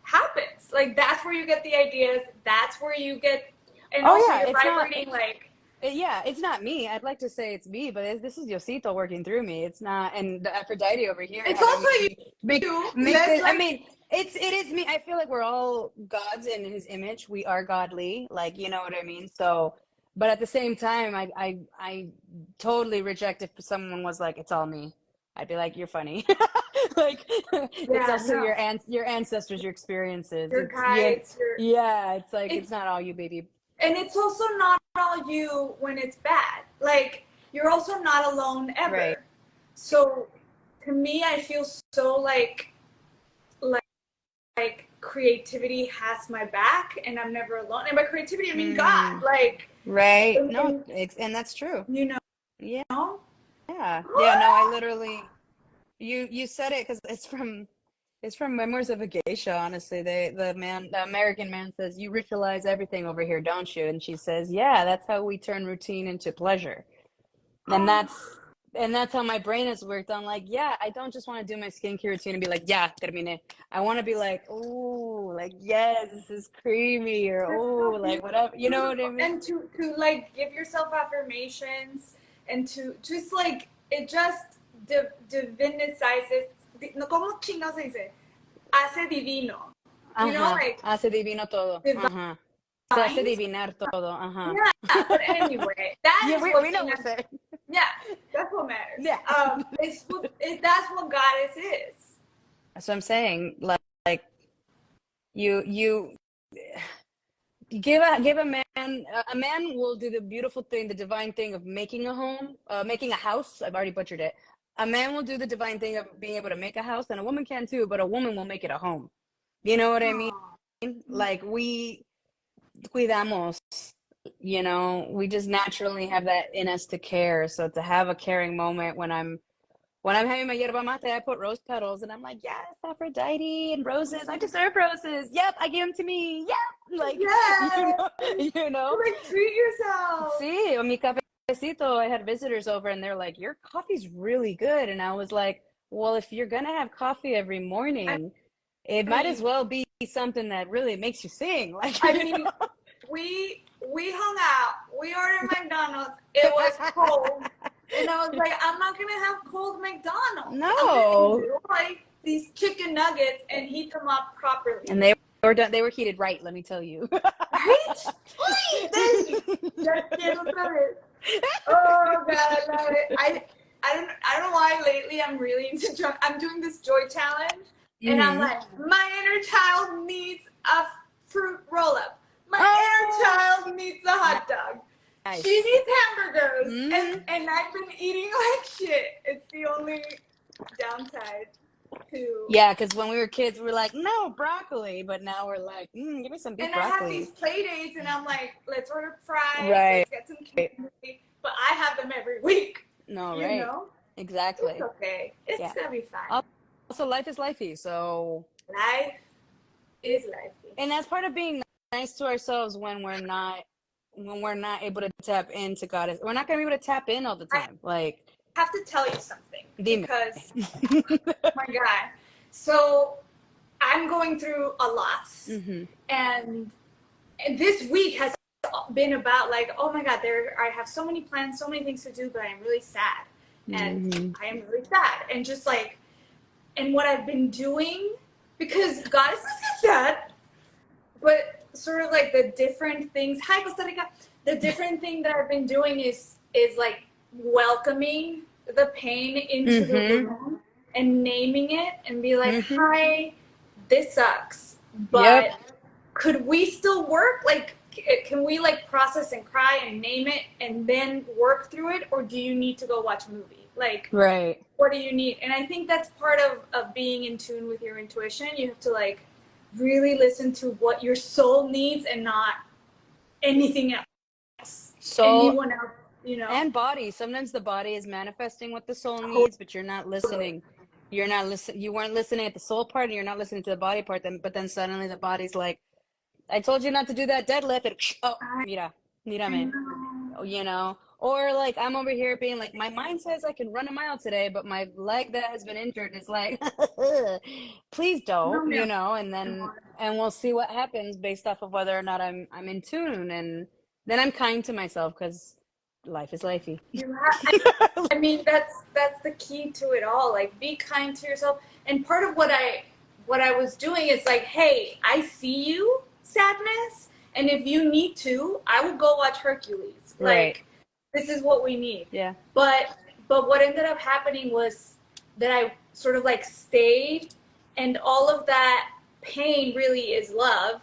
happens. Like that's where you get the ideas. That's where you get, and Oh also yeah, you're it's not. vibrating like Yeah, it's not me. I'd like to say it's me, but this is Diosito working through me. It's not, and the Aphrodite over here it's having also me you. make Let's this. I like mean, it is me. I feel like we're all gods in His image. We are godly, like you know what I mean. So, but at the same time, I totally reject if someone was like, "It's all me." I'd be like, "You're funny." Like, it's yeah, also no, your ancestors, your experiences. your It's you. guides, your Yeah, it's like it's it's not all you, baby. and it's also not all you when it's bad. Like you're also not alone Right. ever. So to me, I feel so like like creativity has my back, and I'm never alone. And by creativity, I mean God. Mm. Like, Right. No, and and that's true. you know, Yeah. Yeah. Yeah. No, I literally you said it because it's from Memoirs of a Geisha, honestly. The American man says, "You ritualize everything over here, don't you?" And she says, "Yeah, that's how we turn routine into pleasure." And that's how my brain has worked. I'm like, yeah, I don't just want to do my skincare routine and be like, yeah, termine. I want to be like, oh, like, yes, this is creamy, or that's oh, so like whatever. You know what I beautiful. mean? And to like give yourself affirmations, and to just like it just divinizes. No, ¿cómo chingado se dice? Hace divino. You know, Ajá, like hace divino todo. Ajá. Se hace divine. divinar todo. Ajá. Yeah, but anyway, that Yeah, is what we know what we're saying. yeah, that's what matters. Yeah. That's what goddess is. That's what I'm saying. Like you give a man a man will do the beautiful thing, the divine thing of making a home, making a house. I've already butchered it. A man will do the divine thing of being able to make a house, and a woman can too, but a woman will make it a home. You know what I mean? Oh, Like we cuidamos, you know, we just naturally have that in us to care. So to have a caring moment when I'm having my yerba mate, I put rose petals and I'm like, yes, Aphrodite and roses. I deserve roses. Yep, I give them to me. Yep. Like, yes. you know. Like treat yourself. See, mi cafecito, I had visitors over and they're like, your coffee's really good. And I was like, well, if you're gonna have coffee every I morning, it might as mean, well be something that really makes you sing. Like, I you mean, know? we hung out. We ordered McDonald's. It was cold, and I was like, I'm not gonna have cold McDonald's. I'm gonna No. do like these chicken nuggets and heat them up properly. And they were done, they were heated right, let me tell you. Right? Right. Ya quiero otra vez. Oh God, I love it. I don't know why lately I'm really into joy. I'm doing this joy challenge, and I'm Hmm. like, my inner child needs a fruit roll up. My inner Oh, child needs a hot dog. nice. She needs hamburgers, Hmm. and I've been eating like shit. It's the only downside to. Yeah, because when we were kids, we were like, no, broccoli. But now we're like, give me some beef And I have broccoli. these play dates, and I'm like, let's order fries, Right. let's get some candy. But I have them every week. No, You right. know, it's Exactly. okay. It's Yeah. gonna be fine. Also, life is lifey. So, Life is life. and that's part of being nice to ourselves when we're not able to tap into God. We're not going to be able to tap in all the I time. Like, have to tell you something dime. because, my God. So I'm going through a loss, Hmm. and this week has been about like, oh my God, I have so many plans, so many things to do, but I'm really sad, and Hmm. I am really sad, and just like, and what I've been doing, because God is sad, but sort of like the different things. Hi, Costa Rica. The different thing that I've been doing is like welcoming the pain into the Hmm. room and naming it and be like, Hmm. hi, this sucks, but Yep. could we still work? Like, can we like process and cry and name it and then work through it, or do you need to go watch a movie? Like, Right. what do you need? And I think that's part of being in tune with your intuition. You have to like really listen to what your soul needs and not anything else, Soul anyone else, you know. and body. Sometimes the body is manifesting what the soul needs, but you're not listening. You weren't listening at the soul part and you're not listening to the body part. But then suddenly the body's like, I told you not to do that deadlift. And, oh, I, mira, I mírame. know. You know, Or like I'm over here being like, my mind says I can run a mile today, but my leg that has been injured is like, please No, don't, no. and we'll see what happens based off of whether or not I'm in tune, and then I'm kind to myself because life is lifey. You have, I mean, that's the key to it all. Like, be kind to yourself. And part of what I was doing is like, hey, I see you, sadness, and if you need to, I would go watch Hercules. Right. Like, this is what we need. Yeah. But what ended up happening was that I sort of like stayed, and all of that pain really is love,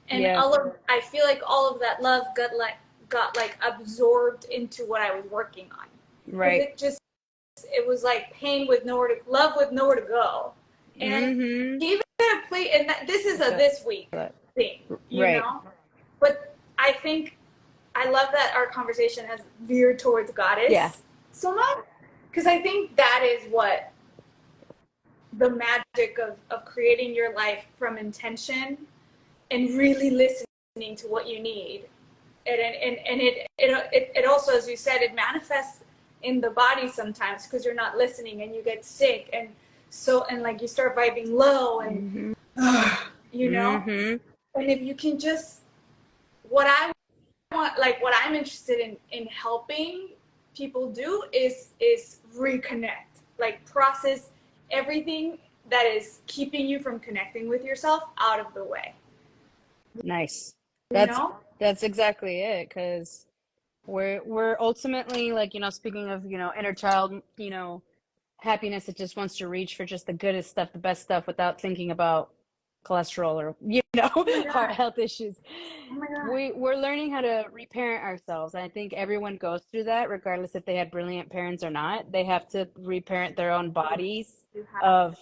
and Yeah. I feel like all of that love got like absorbed into what I was working on. Right. It was like pain with love with nowhere to go. And even a play, and this is a this week thing, you Right. know? But I think I love that our conversation has veered towards goddess so much, because I think that is what the magic of creating your life from intention and really listening to what you need. And it also, as you said, it manifests in the body sometimes because you're not listening and you get sick, and like you start vibing low, and you know. And if you can just, what I want, like what I'm interested in helping people do is reconnect, like process everything that is keeping you from connecting with yourself out of the way. Nice. You know? That's exactly it, because we're ultimately, like, speaking of, inner child, happiness, it just wants to reach for just the goodest stuff, the best stuff, without thinking about cholesterol or heart health issues. Oh my God. We're learning how to reparent ourselves. I think everyone goes through that, regardless if they had brilliant parents or not. They have to reparent their own bodies of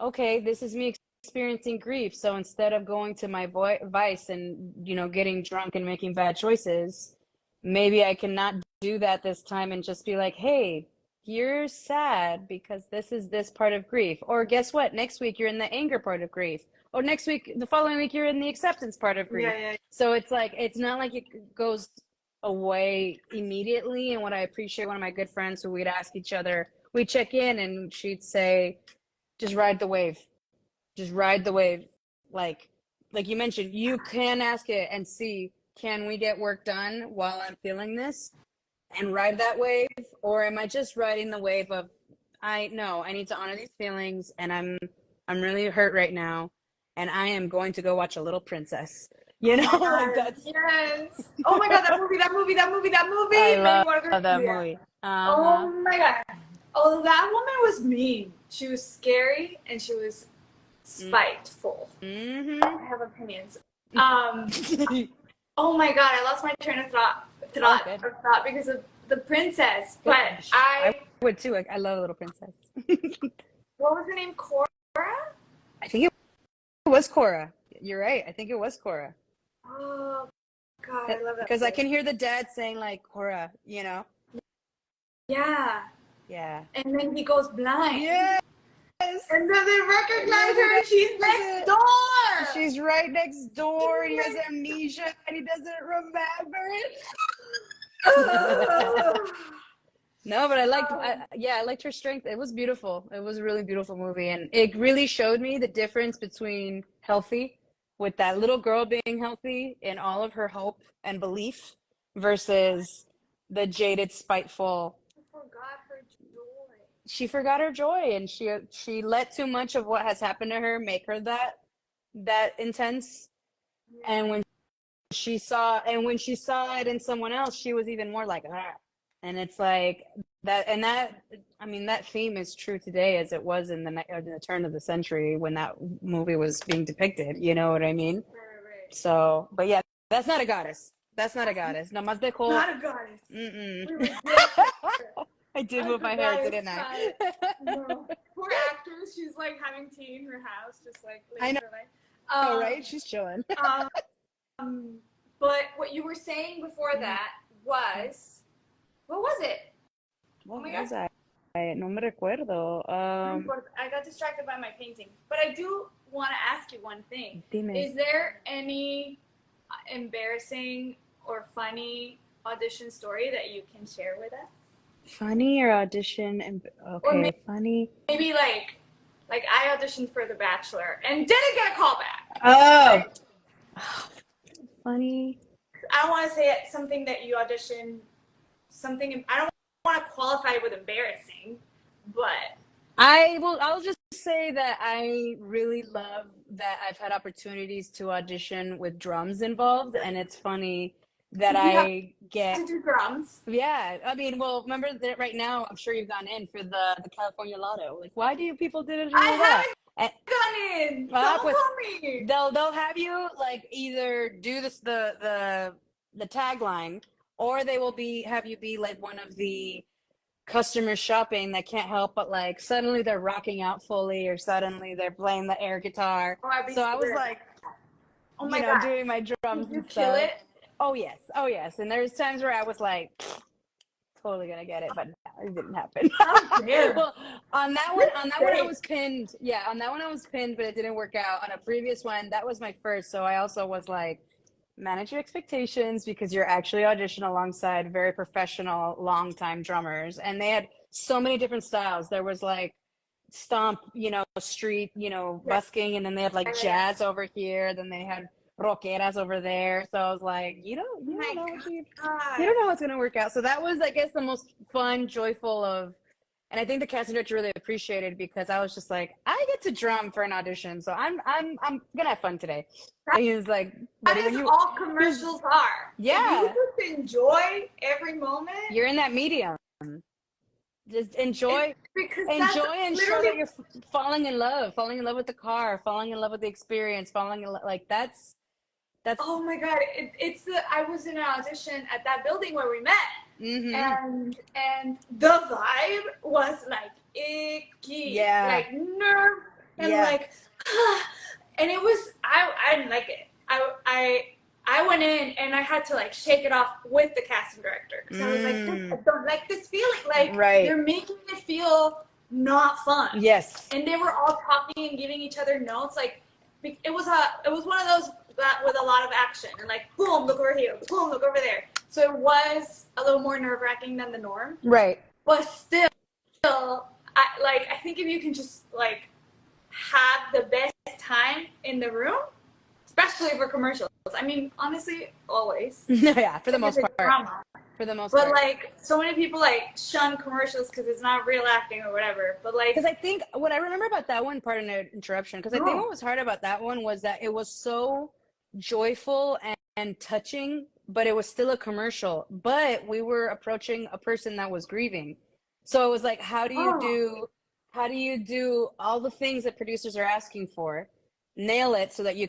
okay, this is me experiencing grief. So instead of going to my vice and getting drunk and making bad choices, maybe I can not do that this time and just be like, hey, you're sad because this is this part of grief. Or guess what? Next week you're in the anger part of grief. Or next week, the following week, you're in the acceptance part of grief. Yeah. So it's like, it's not like it goes away immediately. And what I appreciate, one of my good friends who we'd ask each other, we'd check in and she'd say, just ride the wave. Just ride the wave. Like you mentioned, you can ask it and see, can we get work done while I'm feeling this? And ride that wave, or am I just riding the wave of I need to honor these feelings, and I'm really hurt right now, and I am going to go watch A Little Princess. Like that's yes. Oh my God, that movie. I love that movie. Oh my God. Oh, that woman was mean. She was scary and she was spiteful. I have opinions. Oh my God, I lost my train of thought because of the princess. But I would too. I love Little Princess. What was her name? Cora? I think it was Cora. You're right. I think it was Cora. Oh God, I love that. Because I can hear the dad saying like, Cora, Yeah. Yeah. And then he goes blind. Yes. And then they recognize her and she's next door. She's right next door, and he has amnesia and he doesn't remember it. No, but I liked her strength. It was beautiful. It was a really beautiful movie, and it really showed me the difference between healthy, with that little girl being healthy in all of her hope and belief, versus the jaded, spiteful. She forgot her joy, and she let too much of what has happened to her make her that intense. And when she saw it in someone else, she was even more like, ah. And it's like that, and that, I mean, that theme is true today as it was in the turn of the century when that movie was being depicted. You know what I mean? Right. So, but yeah, that's not a goddess. That's not a goddess. Nomás dejó. Not a goddess. I did move my hair, didn't I? No. Poor actress. She's like having tea in her house, just like I know. her life. Oh, right? She's chilling. But what you were saying before that was, what was it? What was I? No me recuerdo. I got distracted by my painting. But I do want to ask you one thing. Dime. Is there any embarrassing or funny audition story that you can share with us? Funny or audition and Or okay, funny. maybe like I auditioned for The Bachelor and didn't get a call back. Oh, Like, funny. I don't want to say it, something that you auditioned, something, I don't want to qualify it with embarrassing, but I'll just say that I really love that I've had opportunities to audition with drums involved, and it's funny that you have I get, to do drums. yeah, I mean, well, remember that right now, I'm sure you've gone in for the California Lotto. Like, why do people do that? I And, haven't gone in. well, Someone told me. they'll have you like either do this the tagline, or they will have you be like one of the customers shopping that can't help but like suddenly they're rocking out fully or suddenly they're playing the air guitar. Oh, I'd be So I was scared. like, Oh my God. doing my drums Did you and kill stuff. it? Oh yes, oh yes. And there's times where I was like, totally gonna get it, but no, it didn't happen. How dare. Well, on that one I was pinned. Yeah, on that one I was pinned, but it didn't work out. On a previous one, that was my first, so I also was like, manage your expectations because you're actually auditioning alongside very professional, longtime drummers, and they had so many different styles. There was like stomp, street, busking, and then they had like jazz over here. Then they had rockeras over there. So I was like, you don't know you don't know how it's gonna work out. So that was, I guess, the most fun, joyful of. And I think the casting director really appreciated because I was just like, I get to drum for an audition, so I'm gonna have fun today. And he was like, that is all commercials are. Yeah. If you just enjoy every moment. You're in that medium. Just enjoy and show that you're falling in love with the car, falling in love with the experience, falling in love. Like that's. Oh my God! I was in an audition at that building where we met. Mm-hmm. And the vibe was like icky, yeah, like nerve, and like, and it was I didn't like it. I went in and I had to like shake it off with the casting director because I was like, I don't like this feeling. Like you're making it feel not fun. Yes. And they were all talking and giving each other notes. Like it was one of those that with a lot of action and like boom, look over here, boom, look over there. So it was a little more nerve-wracking than the norm. Right. But still, I think if you can just like have the best time in the room, especially for commercials. I mean, honestly, always. Yeah, for the most part. Drama. For the most part. But like, so many people like shun commercials because it's not real acting or whatever. But like, because I think what I remember about that one, pardon the interruption, because I think what was hard about that one was that it was so joyful and touching, but it was still a commercial. But we were approaching a person that was grieving, so it was like, how do you do all the things that producers are asking for? Nail it so that you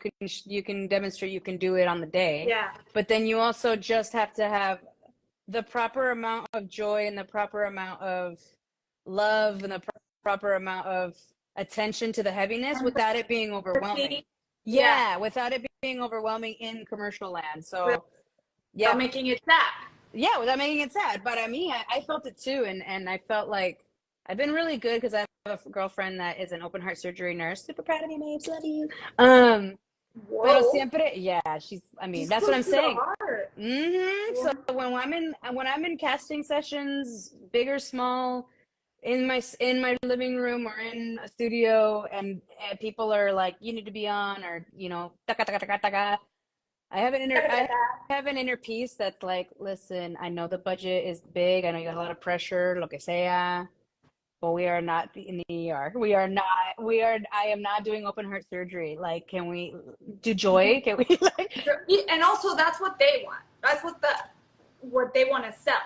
can demonstrate you can do it on the day. Yeah. But then you also just have to have the proper amount of joy and the proper amount of love and the proper amount of attention to the heaviness without it being overwhelming. Yeah, without it being overwhelming in commercial land. So yeah, without making it sad. Yeah, without making it sad. But I mean, I felt it too, and I felt like I've been really good because I have a girlfriend that is an open heart surgery nurse. Super proud of you, babes. Love you. Pero siempre, that's what I'm saying. Mm-hmm. So when I'm in casting sessions, big or small, in my living room or in a studio, and people are like, you need to be on, or taka taka taka taka. I have an inner peace that's like, listen, I know the budget is big. I know you got a lot of pressure, lo que sea. But we are not in the ER. I am not doing open heart surgery. Like, can we do joy? Can we like? And also, that's what they want. That's what they want to sell.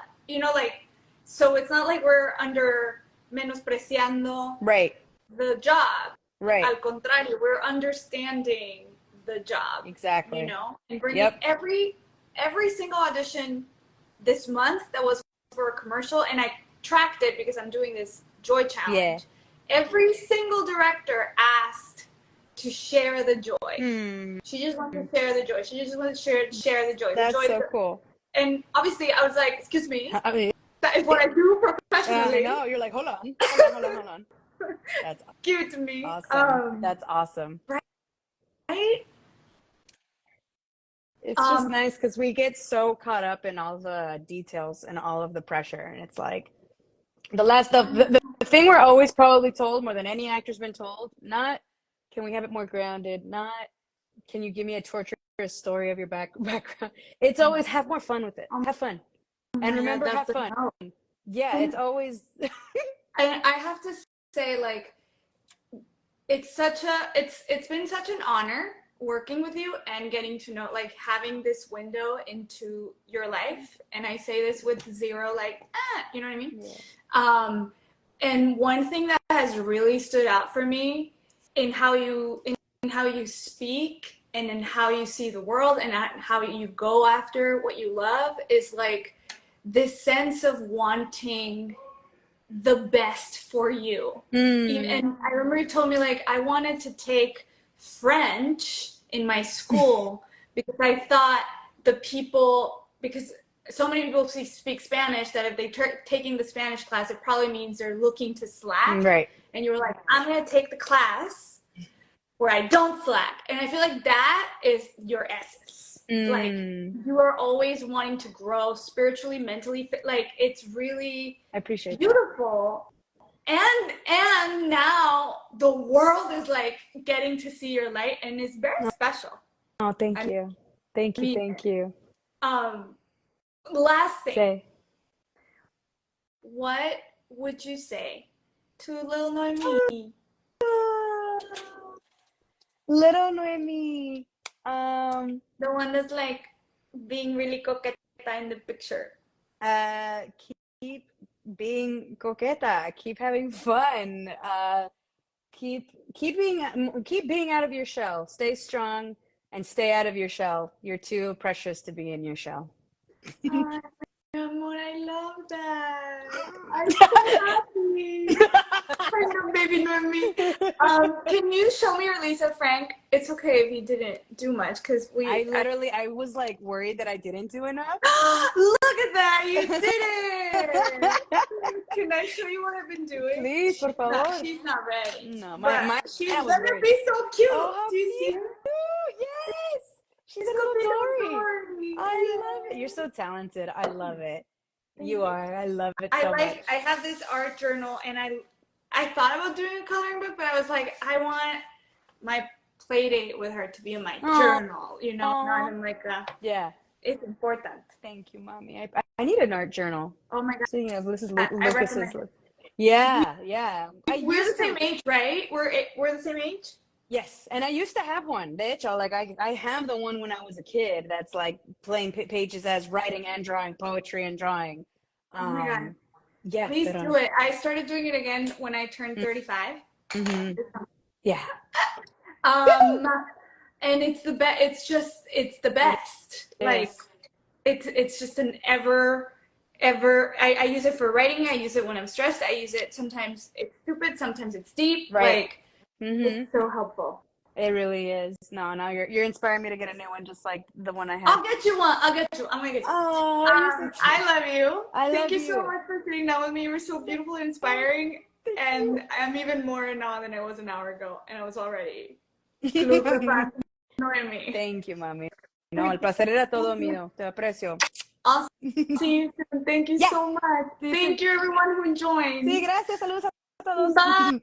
So it's not like we're under menospreciando the job. Right. Al contrario, we're understanding the job. Exactly. And bringing every single audition this month that was for a commercial, and I tracked it because I'm doing this joy challenge. Yeah. Every single director asked to share the joy. She just wants to share the joy. She just wants to share the joy. That's the joy so cool. And obviously, I was like, excuse me. That is what I do professionally. No, you're like, hold on. That's give it to me. Awesome. That's awesome. Right? It's just nice because we get so caught up in all the details and all of the pressure, and it's like the thing we're always probably told more than any actor's been told, not can we have it more grounded, not can you give me a torturous story of your background. It's always have more fun with it. Have fun. And remember, have fun. Yeah, it's always I have to say, like, it's been such an honor working with you and getting to know, like, having this window into your life. And I say this with zero, like, you know what I mean? Yeah. And one thing that has really stood out for me in how you speak and in how you see the world and how you go after what you love is like this sense of wanting the best for you. And I remember you told me, like, I wanted to take French in my school because I thought because so many people speak Spanish that if they're taking the Spanish class, it probably means they're looking to slack. right. And you were like, I'm going to take the class where I don't slack. And I feel like that is your essence. Like, you are always wanting to grow spiritually, mentally, like, it's really I appreciate beautiful. And now the world is like getting to see your light, and it's very special. Oh, thank you. Thank you. Last thing. Say. What would you say to little Noemi? Little Noemi. The one that's like being really coqueta in the picture. Keep being coqueta. Keep having fun. Keep being out of your shell. Stay strong and stay out of your shell. You're too precious to be in your shell. Oh, amor, I love that. I'm so happy. I know, baby Noemi. Can you show me your Lisa Frank? It's okay if you didn't do much because I was like worried that I didn't do enough. Look at that, you did it. Can I show you what I've been doing? Please, por favor. She's not ready. No, she's gonna be so cute. Oh, do you see her? Yes. She's a little Dory. I love it. You're so talented. I love it. You are. I love it so much. I have this art journal, and I thought about doing a coloring book, but I was like, I want my Playdate with her to be in my journal, you know, not in like a... Yeah. It's important. Thank you, Mommy. I need an art journal. Oh my God. Speaking of, this is I recommend it. Yeah. We're the same age, right? We're the same age? Yes, and I used to have one. De hecho, like I have the one when I was a kid that's like plain pages as writing and drawing, poetry and drawing. Oh my God. Yeah. Please do it. I started doing it again when I turned 35. Yeah. And it's the best. It's the best. Like, it's just an ever. I use it for writing. I use it when I'm stressed. I use it sometimes. It's stupid. Sometimes it's deep. Right. Like, it's so helpful. It really is. No, you're inspiring me to get a new one, just like the one I have. I'll get you one. I'm gonna get you. Oh, I love you. Thank you so much for sitting down with me. You were so beautiful and inspiring. And I'm even more in awe than I was an hour ago. And I was already Noemi. Thank you, Mami. No, el placer era todo mío. Te aprecio. Awesome. See you soon. Thank you so much. Thank you, everyone who joined. Sí, gracias. Saludos a todos. Bye.